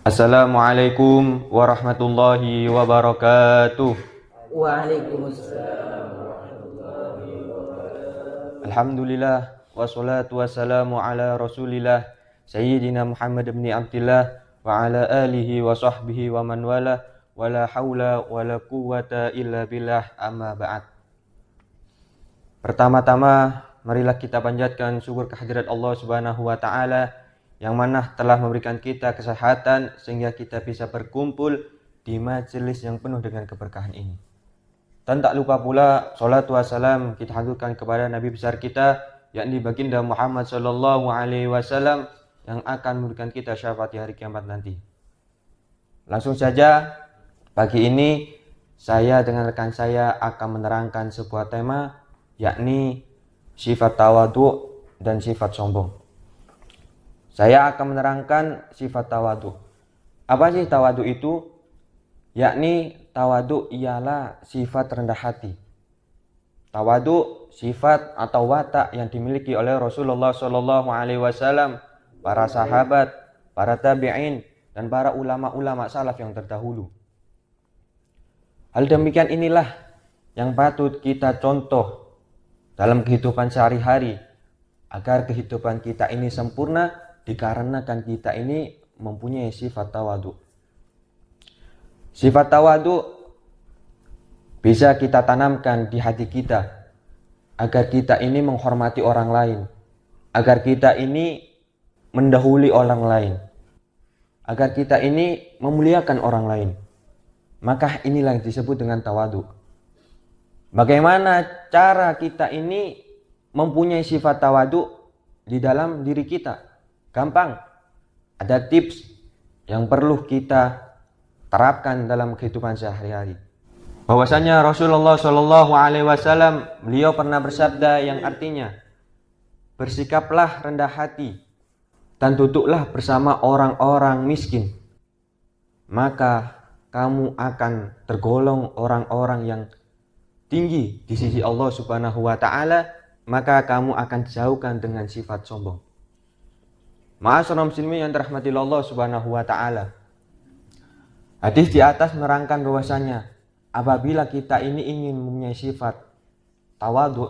Assalamualaikum warahmatullahi wabarakatuh. Waalaikumsalam. Alhamdulillah wassalatu wassalamu ala Rasulillah Sayyidina Muhammad bin Abdillah wa ala alihi wa sahbihi wa man wala wala haula wala quwwata illa billah, amma ba'd. Pertama-tama marilah kita panjatkan syukur kehadirat Allah Subhanahu wa taala yang mana telah memberikan kita kesehatan sehingga kita bisa berkumpul di majelis yang penuh dengan keberkahan ini. Dan tak lupa pula salatu wassalam kita haturkan kepada Nabi besar kita, yakni baginda Muhammad sallallahu alaihi wasallam yang akan memberikan kita syafaat di hari kiamat nanti. Langsung saja, pagi ini saya dengan rekan saya akan menerangkan sebuah tema, yakni sifat tawadhu dan sifat sombong. Saya akan menerangkan sifat tawadhu. Apa sih tawadhu itu? Yakni tawadhu ialah sifat rendah hati. Tawadhu sifat atau watak yang dimiliki oleh Rasulullah Shallallahu Alaihi Wasallam, para sahabat, para tabi'in, dan para ulama-ulama salaf yang terdahulu. Hal demikian inilah yang patut kita contoh dalam kehidupan sehari-hari agar kehidupan kita ini sempurna, dikarenakan kita ini mempunyai sifat tawadhu. Sifat tawadhu bisa kita tanamkan di hati kita agar kita ini menghormati orang lain, agar kita ini mendahului orang lain, agar kita ini memuliakan orang lain. Maka inilah yang disebut dengan tawadhu. Bagaimana cara kita ini mempunyai sifat tawadhu di dalam diri kita? Gampang, ada tips yang perlu kita terapkan dalam kehidupan sehari-hari. Bahwasanya Rasulullah Shallallahu Alaihi Wasallam beliau pernah bersabda yang artinya, bersikaplah rendah hati dan duduklah bersama orang-orang miskin, maka kamu akan tergolong orang-orang yang tinggi di sisi Allah Subhanahu Wa Taala, maka kamu akan dijauhkan dengan sifat sombong. Ma'asyiral muslimin yang dirahmati Allah Subhanahu wa taala. Hadis di atas menerangkan bahwasanya apabila kita ini ingin mempunyai sifat tawadhu,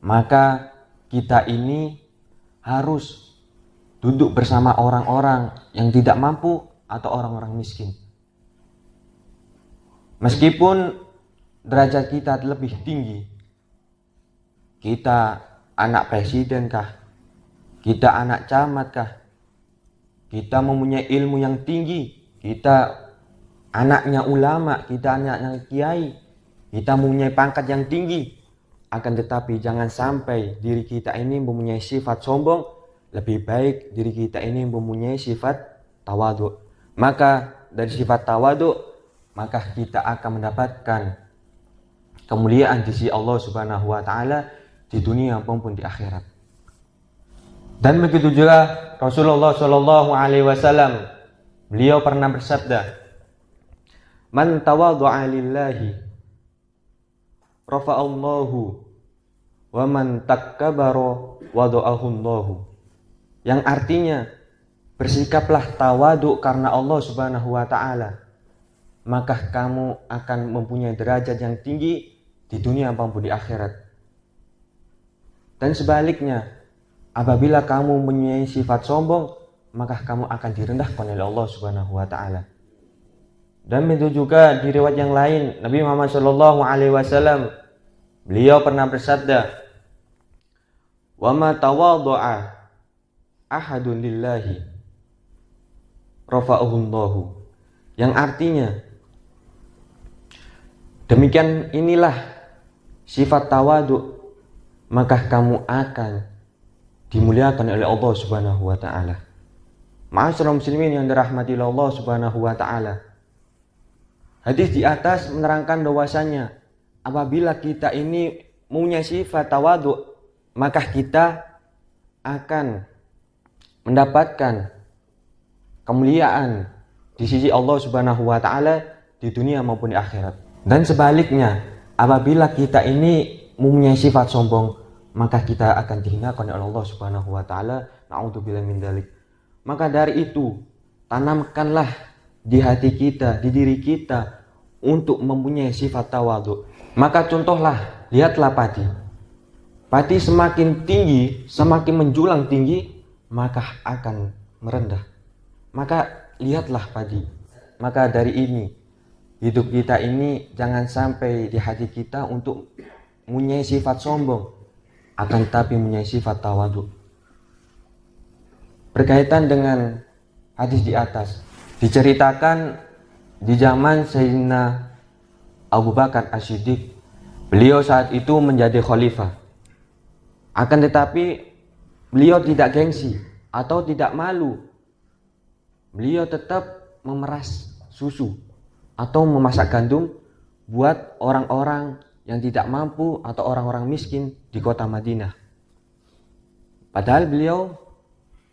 maka kita ini harus duduk bersama orang-orang yang tidak mampu atau orang-orang miskin. Meskipun derajat kita lebih tinggi, kita anak presiden kah, kita anak camat kah, kita mempunyai ilmu yang tinggi, kita anaknya ulama, kita anaknya kiai, kita mempunyai pangkat yang tinggi, akan tetapi jangan sampai diri kita ini mempunyai sifat sombong. Lebih baik diri kita ini mempunyai sifat tawadhu. Maka dari sifat tawadhu, maka kita akan mendapatkan kemuliaan di sisi Allah Subhanahu wa taala di dunia maupun di akhirat. Dan begitu juga Rasulullah Shallallahu Alaihi Wasallam beliau pernah bersabda, man tawadhu'a lillahi rafa'allahu wa man takkabara wada'ahu Allahu. Yang artinya, bersikaplah tawadhu karena Allah Subhanahu wa taala, maka kamu akan mempunyai derajat yang tinggi di dunia maupun di akhirat. Dan sebaliknya, apabila kamu mempunyai sifat sombong, maka kamu akan direndahkan oleh Allah Subhanahu wa taala. Dan begitu juga di riwayat yang lain, Nabi Muhammad sallallahu alaihi wasallam beliau pernah bersabda, "Wa ma tawadhu'a ahadun lillahi rafa'ahu Allahu." Yang artinya, demikian inilah sifat tawadhu, maka kamu akan dimuliakan oleh Allah Subhanahu wa taala. Ma'asyiral muslimin yang dirahmati Allah Subhanahu wa taala. Hadis di atas menerangkan bahwasanya apabila kita ini mempunyai sifat tawadhu, maka kita akan mendapatkan kemuliaan di sisi Allah Subhanahu wa taala di dunia maupun di akhirat. Dan sebaliknya, apabila kita ini mempunyai sifat sombong, maka kita akan dihinakan oleh Allah Subhanahu wa taala. Na'udzubillah min dzalik. Maka dari itu, tanamkanlah di hati kita, di diri kita untuk mempunyai sifat tawadhu. Maka contohlah, lihatlah padi. Padi semakin tinggi, semakin menjulang tinggi, maka akan merendah. Maka lihatlah padi. Maka dari ini, hidup kita ini jangan sampai di hati kita untuk mempunyai sifat sombong, akan tapi mempunyai sifat tawadhu. Berkaitan dengan hadis di atas, diceritakan di zaman Sayyidina Abu Bakar As-Siddiq, beliau saat itu menjadi khalifah. Akan tetapi beliau tidak gengsi atau tidak malu. Beliau tetap memeras susu atau memasak gandum buat orang-orang yang tidak mampu atau orang-orang miskin di kota Madinah. Padahal beliau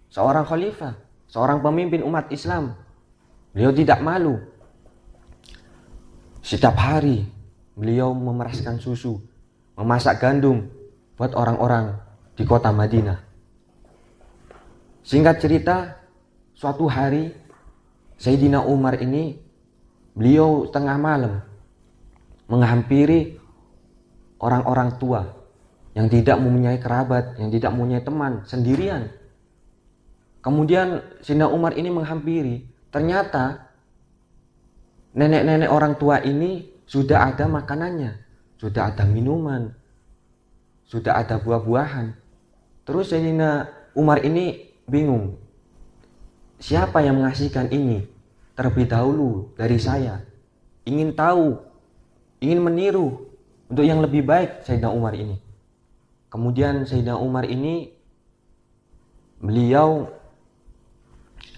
seorang khalifah, seorang pemimpin umat Islam. Beliau tidak malu. Setiap hari beliau memeraskan susu, memasak gandum buat orang-orang di kota Madinah. Singkat cerita, suatu hari Sayyidina Umar ini, beliau tengah malam menghampiri orang-orang tua yang tidak mempunyai kerabat, yang tidak mempunyai teman, sendirian. Kemudian Sayyidina Umar ini menghampiri, ternyata nenek-nenek orang tua ini sudah ada makanannya, sudah ada minuman, sudah ada buah-buahan. Terus Sayyidina Umar ini bingung, siapa yang mengasihkan ini terlebih dahulu dari saya? Ingin tahu, ingin meniru untuk yang lebih baik Sayyidina Umar ini. Kemudian Sayyidina Umar ini, beliau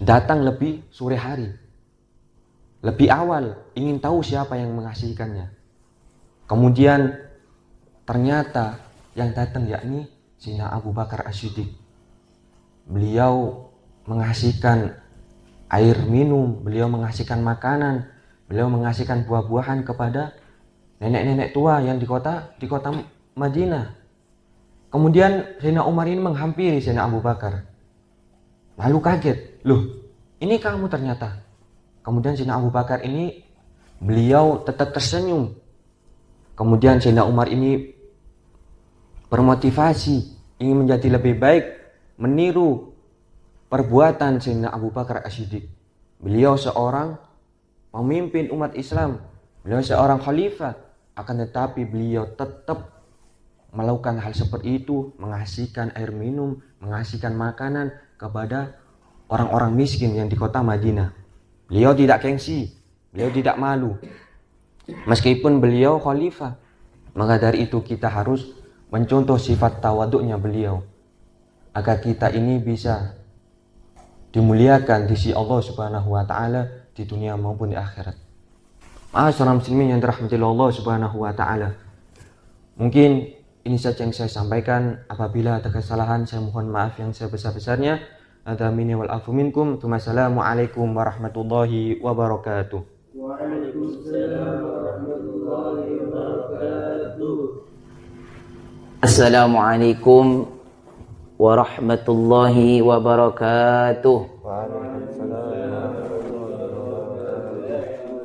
datang lebih sore hari, lebih awal, ingin tahu siapa yang mengasihkannya. Kemudian ternyata yang datang yakni Sayyidina Abu Bakar As-Siddiq. Beliau mengasihkan air minum, beliau mengasihkan makanan, beliau mengasihkan buah-buahan kepada nenek-nenek tua yang di kota Madinah. Kemudian Sayyidina Umar ini menghampiri Sayyidina Abu Bakar. Lalu kaget, loh ini kamu ternyata. Kemudian Sayyidina Abu Bakar ini, beliau tetap tersenyum. Kemudian Sayyidina Umar ini bermotivasi, ingin menjadi lebih baik, meniru perbuatan Sayyidina Abu Bakar As-Siddiq. Beliau seorang pemimpin umat Islam, beliau seorang khalifah, akan tetapi beliau tetap melakukan hal seperti itu, mengasihkan air minum, mengasihkan makanan kepada orang-orang miskin yang di kota Madinah. Beliau tidak gengsi, beliau tidak malu, meskipun beliau khalifah. Maka dari itu kita harus mencontoh sifat tawaduknya beliau, agar kita ini bisa dimuliakan di sisi Allah Subhanahu wa taala di dunia maupun di akhirat. Ma'asyiral muslimin yang dirahmati Allah Subhanahu wa taala. Mungkin ini saja yang saya sampaikan. Apabila ada kesalahan, saya mohon maaf yang sebesar-besarnya. Hadza minni wal afu minkum. Wassalamualaikum warahmatullahi wabarakatuh. Waalaikumsalam warahmatullahi wabarakatuh. Assalamualaikum warahmatullahi wabarakatuh.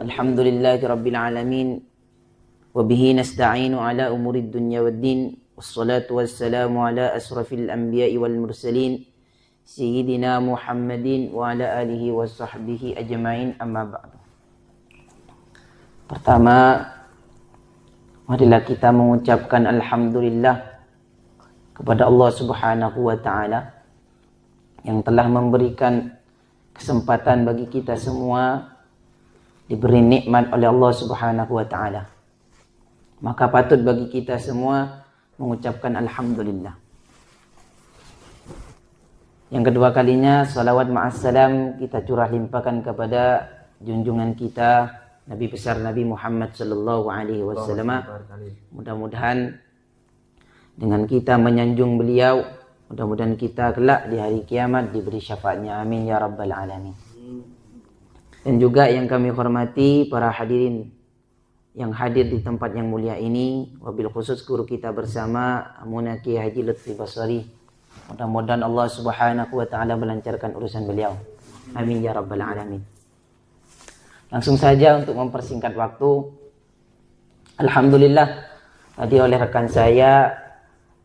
Alhamdulillahi rabbil alamin. Wabihi nasta'inu ala umurid dunya waddin. Wassalatu wassalamu ala asrafil anbiya'i wal mursalin Sayyidina Muhammadin wa ala alihi wa sahbihi ajma'in, amma ba'du. Pertama, marilah kita mengucapkan alhamdulillah kepada Allah Subhanahu wa taala yang telah memberikan kesempatan bagi kita semua diberi nikmat oleh Allah Subhanahu wa taala. Maka patut bagi kita semua mengucapkan alhamdulillah. Yang kedua kalinya, salawat ma'assalam kita curah limpahkan kepada junjungan kita Nabi besar Nabi Muhammad sallallahu alaihi wasallam. Mudah-mudahan dengan kita menyanjung beliau, mudah-mudahan kita kelak di hari kiamat diberi syafaatnya. Amin ya rabbal alamin. Dan juga yang kami hormati para hadirin yang hadir di tempat yang mulia ini, wabil khusus guru kita bersama Amuna Ki Haji Lutfi Basari. Mudah-mudahan Allah Subhanahu wa taala melancarkan urusan beliau. Amin ya rabbal alamin. Langsung saja untuk mempersingkat waktu. Alhamdulillah tadi oleh rekan saya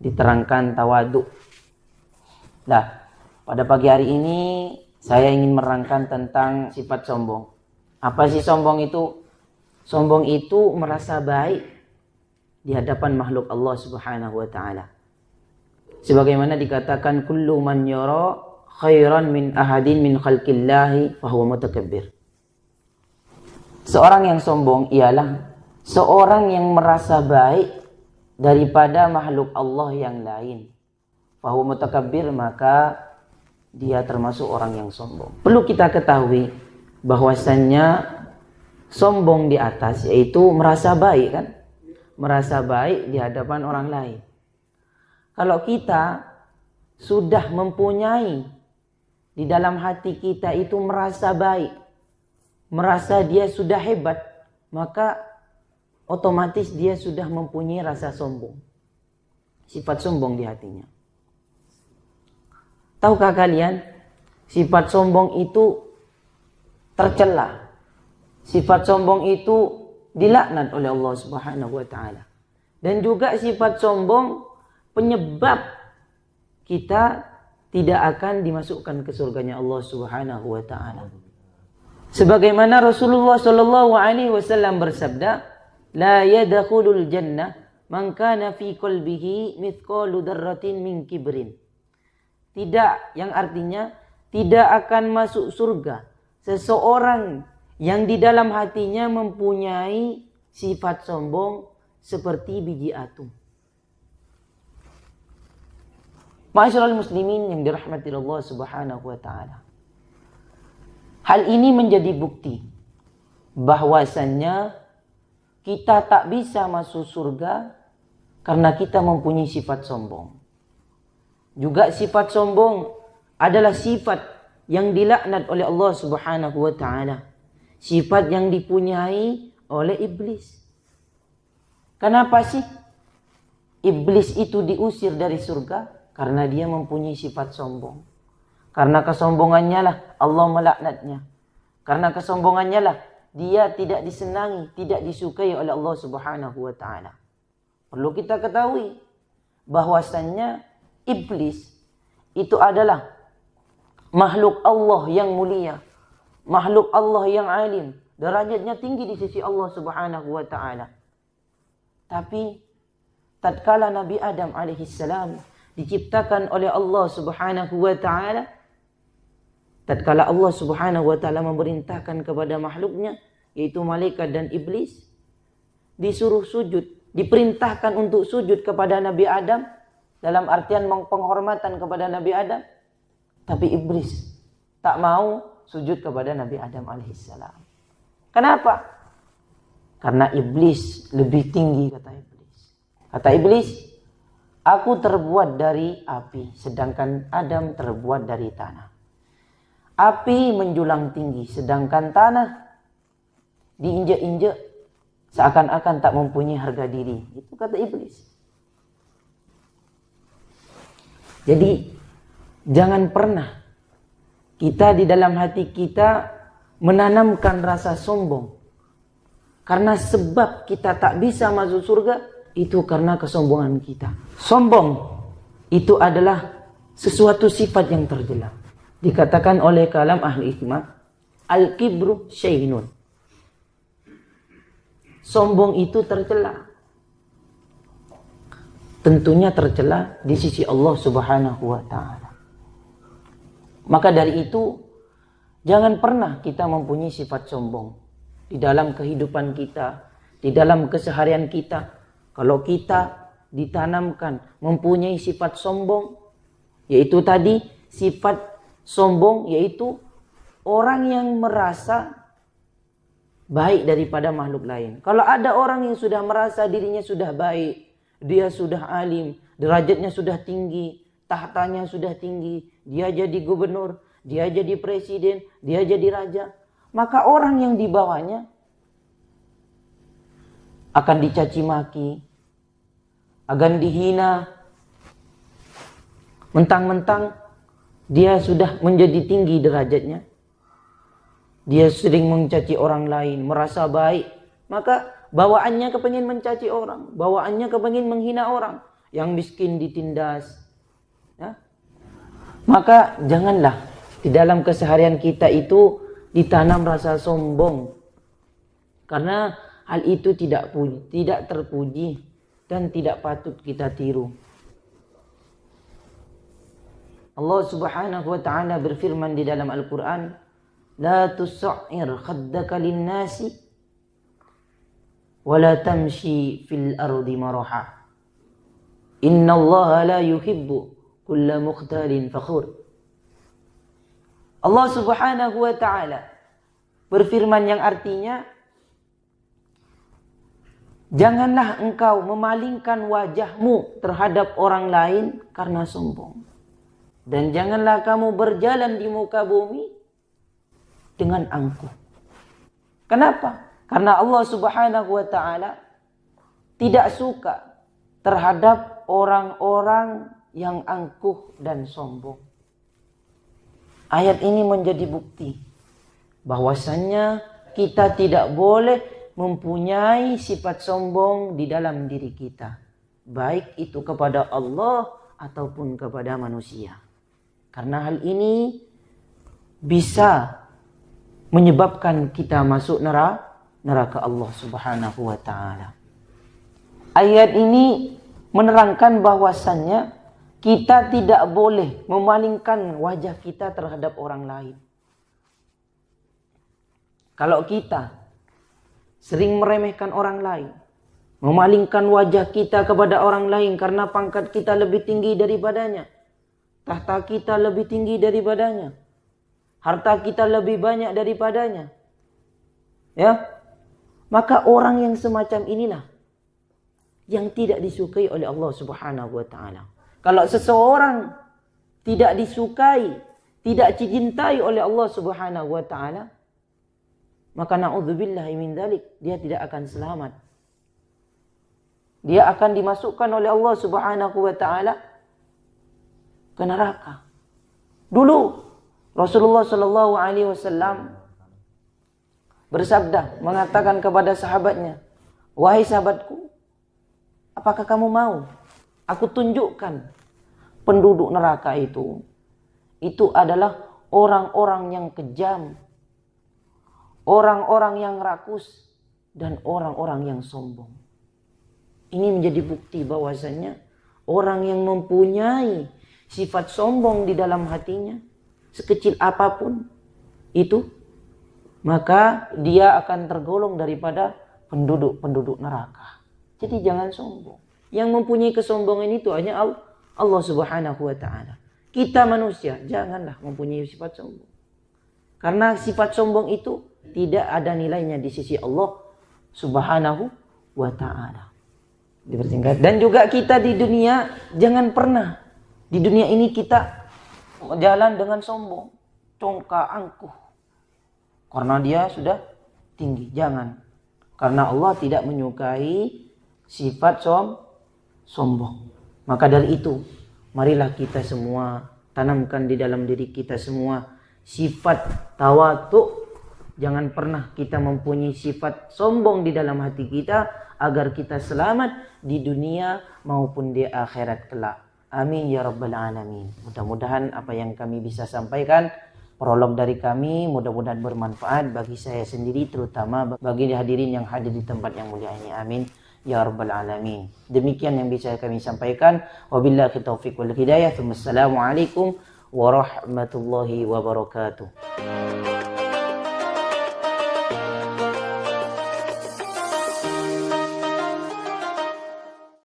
diterangkan tawadhu. Nah, pada pagi hari ini saya ingin menerangkan tentang sifat sombong. Apa sih sombong itu? Sombong itu merasa baik di hadapan makhluk Allah Subhanahu wa taala. Sebagaimana dikatakan kullu man yara khairan min ahadin min khalqillahi fahuwa mutakabbir. Seorang yang sombong ialah seorang yang merasa baik daripada makhluk Allah yang lain. Fahuwa mutakabbir, maka dia termasuk orang yang sombong. Perlu kita ketahui bahwasannya sombong di atas yaitu merasa baik kan? Merasa baik di hadapan orang lain. Kalau kita sudah mempunyai di dalam hati kita itu merasa baik, merasa dia sudah hebat, maka otomatis dia sudah mempunyai rasa sombong. Sifat sombong di hatinya. Tahukah kalian, sifat sombong itu tercela. Sifat sombong itu dilaknat oleh Allah Subhanahu wa taala. Dan juga sifat sombong penyebab kita tidak akan dimasukkan ke surganya Allah Subhanahu wa taala. Sebagaimana Rasulullah sallallahu alaihi wasallam bersabda, "La yadkhulul jannah man kana fi qalbihi mithqalu dzarratin min kibrin." Tidak, yang artinya tidak akan masuk surga seseorang yang di dalam hatinya mempunyai sifat sombong seperti biji atom. Ma'asyiral muslimin yang dirahmati Allah Subhanahu wa taala. Hal ini menjadi bukti bahwasannya kita tak bisa masuk surga karena kita mempunyai sifat sombong. Juga sifat sombong adalah sifat yang dilaknat oleh Allah Subhanahu wa taala. Sifat yang dipunyai oleh iblis. Kenapa sih iblis itu diusir dari surga? Karena dia mempunyai sifat sombong. Karena kesombongannya lah Allah melaknatnya. Karena kesombongannya lah dia tidak disenangi, tidak disukai oleh Allah Subhanahu wa taala. Perlu kita ketahui bahwasannya iblis itu adalah makhluk Allah yang mulia, makhluk Allah yang alim, derajatnya tinggi di sisi Allah Subhanahu wa taala. Tapi tatkala Nabi Adam alaihissalam diciptakan oleh Allah Subhanahu wa taala, tatkala Allah Subhanahu wa taala memerintahkan kepada makhluknya yaitu malaikat dan iblis disuruh sujud, diperintahkan untuk sujud kepada Nabi Adam dalam artian penghormatan kepada Nabi Adam, tapi iblis tak mau sujud kepada Nabi Adam alaihissalam. Kenapa? Karena iblis lebih tinggi, kata iblis. Kata iblis, aku terbuat dari api, sedangkan Adam terbuat dari tanah. Api menjulang tinggi, sedangkan tanah diinjak-injak seakan-akan tak mempunyai harga diri. Itu kata iblis. Jadi jangan pernah kita di dalam hati kita menanamkan rasa sombong. Karena sebab kita tak bisa masuk surga itu karena kesombongan kita. Sombong itu adalah sesuatu sifat yang tercela. Dikatakan oleh kalam ahli hikmah, al-kibru syainun. Sombong itu tercela. Tentunya tercela di sisi Allah Subhanahu wa taala. Maka dari itu jangan pernah kita mempunyai sifat sombong di dalam kehidupan kita, di dalam keseharian kita. Kalau kita ditanamkan mempunyai sifat sombong, yaitu tadi sifat sombong yaitu orang yang merasa baik daripada makhluk lain. Kalau ada orang yang sudah merasa dirinya sudah baik, dia sudah alim, derajatnya sudah tinggi, tahtanya sudah tinggi, dia jadi gubernur, dia jadi presiden, dia jadi raja, maka orang yang di bawahnya akan dicaci maki, akan dihina. Mentang-mentang dia sudah menjadi tinggi derajatnya, dia sering mencaci orang lain, merasa baik, maka bawaannya kepengin mencaci orang, bawaannya kepengin menghina orang, yang miskin ditindas. Ya. Maka janganlah di dalam keseharian kita itu ditanam rasa sombong, karena hal itu tidak terpuji dan tidak patut kita tiru. Allah Subhanahu wa ta'ala berfirman di dalam Al-Qur'an, "La tus'ir khaddaka lin-nasi wa la tamshi fil ardi maraha. Innallaha la yuhibbu kulla mukhtalin fakhur." Allah Subhanahu wa ta'ala berfirman yang artinya, janganlah engkau memalingkan wajahmu terhadap orang lain karena sombong. Dan janganlah kamu berjalan di muka bumi dengan angkuh. Kenapa? Karena Allah Subhanahu wa ta'ala tidak suka terhadap orang-orang yang angkuh dan sombong. Ayat ini menjadi bukti bahwasannya kita tidak boleh mempunyai sifat sombong di dalam diri kita, baik itu kepada Allah ataupun kepada manusia. Karena hal ini bisa menyebabkan kita masuk neraka Allah Subhanahu wa ta'ala. Ayat ini menerangkan bahwasannya kita tidak boleh memalingkan wajah kita terhadap orang lain. Kalau kita sering meremehkan orang lain, memalingkan wajah kita kepada orang lain karena pangkat kita lebih tinggi daripadanya, tahta kita lebih tinggi daripadanya, harta kita lebih banyak daripadanya, ya, maka orang yang semacam inilah yang tidak disukai oleh Allah Subhanahu wa ta'ala. Kalau seseorang tidak disukai, tidak dicintai oleh Allah Subhanahu wa ta'ala, maka na'udzubillahi min dzalik, dia tidak akan selamat. Dia akan dimasukkan oleh Allah Subhanahu wa ta'ala ke neraka. Dulu Rasulullah sallallahu alaihi wasallam bersabda, mengatakan kepada sahabatnya, "Wahai sahabatku, apakah kamu mau aku tunjukkan penduduk neraka itu? Itu adalah orang-orang yang kejam, orang-orang yang rakus, dan orang-orang yang sombong." Ini menjadi bukti bahwasannya orang yang mempunyai sifat sombong di dalam hatinya, sekecil apapun itu, maka dia akan tergolong daripada penduduk-penduduk neraka. Jadi jangan sombong. Yang mempunyai kesombongan itu hanya Allah Subhanahu wa ta'ala. Kita manusia janganlah mempunyai sifat sombong. Karena sifat sombong itu tidak ada nilainya di sisi Allah Subhanahu wa ta'ala. Dipersingkat. Dan juga kita di dunia, jangan pernah di dunia ini kita jalan dengan sombong, congkak, angkuh, karena dia sudah tinggi. Jangan. Karena Allah tidak menyukai sifat sombong. Maka dari itu, marilah kita semua tanamkan di dalam diri kita semua sifat tawadhu. Jangan pernah kita mempunyai sifat sombong di dalam hati kita, agar kita selamat di dunia maupun di akhirat kelak. Amin ya rabbal alamin. Mudah-mudahan apa yang kami bisa sampaikan, prolog dari kami, mudah-mudahan bermanfaat bagi saya sendiri, terutama bagi hadirin yang hadir di tempat yang mulia ini. Amin ya rabbal alamin. Demikian yang bisa kami sampaikan. Wabillahi taufiq wal hidayah. Wassalamualaikum warahmatullahi wabarakatuh.